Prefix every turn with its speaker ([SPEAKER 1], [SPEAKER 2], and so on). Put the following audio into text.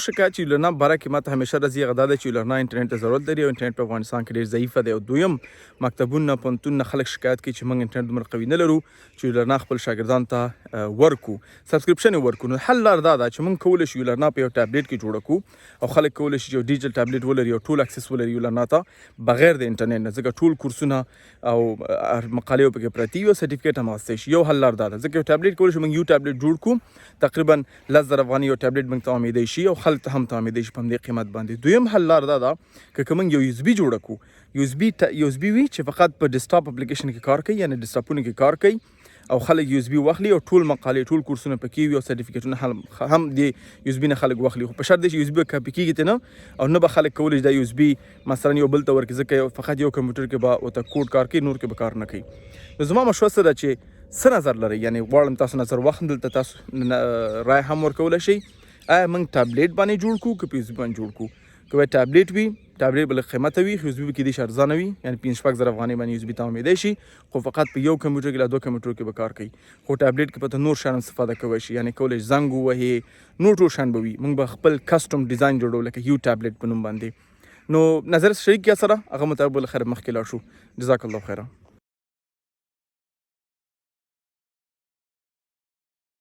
[SPEAKER 1] شکایت چې لرنا باره کې ماته همیشه راځي هغه دا ده چې لرنا انټرنیټ ته ضرورت لري او انټرنیټ په افغانستان کې ډېر ضعیفه دی. او دویم مکتبونه پوهنتونونه خلک شکایت کوي چې موږ انټرنیټ دومره قوي نه لرو چې لرنا خپل شاګردانو ته ورکو سبسکرپشن ورکو. نو حل لار دا ده چې موږ کولی شو لرنا په یو ټابلیټ کې جوړه کړو او خلک کولی شي چې یو ډیجیټل ټابلیټ ولري او ټول اکسس ولري لرنا ته بغیر د انټرنیټ نه، ځکه ټول کورسونه او مقالې پکې پرتې وي او سرټیفیکیټ هم اخیستی شي. یو حل لار دا ده، ځکه یو ټابلیټ کولی شو موږ یو ټابلیټ جوړ کړو تقریبا 10,000 افغانۍ یو ټابلیټ موږ ته امیدی شي او خلک ته هم ته امیدی شي په همدې قیمت باندې. دویم حل لار دا ده که موږ یو USB جوړه کړو، USB وي چې فقط په ډیسکټاپ اپلیکیشن کې کار کوي، یعنی ډیسکټاپونو کې کار کوي او خلک USB واخلي او ټول مقالې ټول کورسونه پکې وي او سرټیفیکیټونه هم د USB نه خلک واخلي. خو په شرط دی چې USB کاپي کېږي ته نه، او نه به خلک کولی چې دا USB مثلا یو بل ته ورکړي، ځکه فقط یو کمپیوټر کې به ورته کوډ کار کوي، نور کې به کار نه کوي. نو زما مشوره څه ده چې څه نظر لرئ، یعنی غواړم تاسو نظر واخلم، دلته تاسو رای هم ورکولی شئ. آیا موږ ټابلیټ باندې جوړ کړو که په USB باندې جوړ کړو؟ که وایي ټابلیټ وي، ټابلیټ به لږ قیمته وي، خو USB به کېدای شي ارزانه وي، یعنې 5-6,000 افغانۍ باندې USB ته امیدی شي، خو فقط په یو کمپیوټر کې لا 2 کمپیوټر کې به کار کوي. خو ټابلیټ کې به ته نور شیان استفاده کولی شي، یعنې کولی شي زنګ ووهې، نور ټول شیان به وي. موږ به خپل کسټم ډیزاین جوړو لکه یو ټابلیټ په نوم باندې. نو نظر شریک کیا سره هغه مطابق بل خیر مخکې لاړ شو. جزاک الله خیره.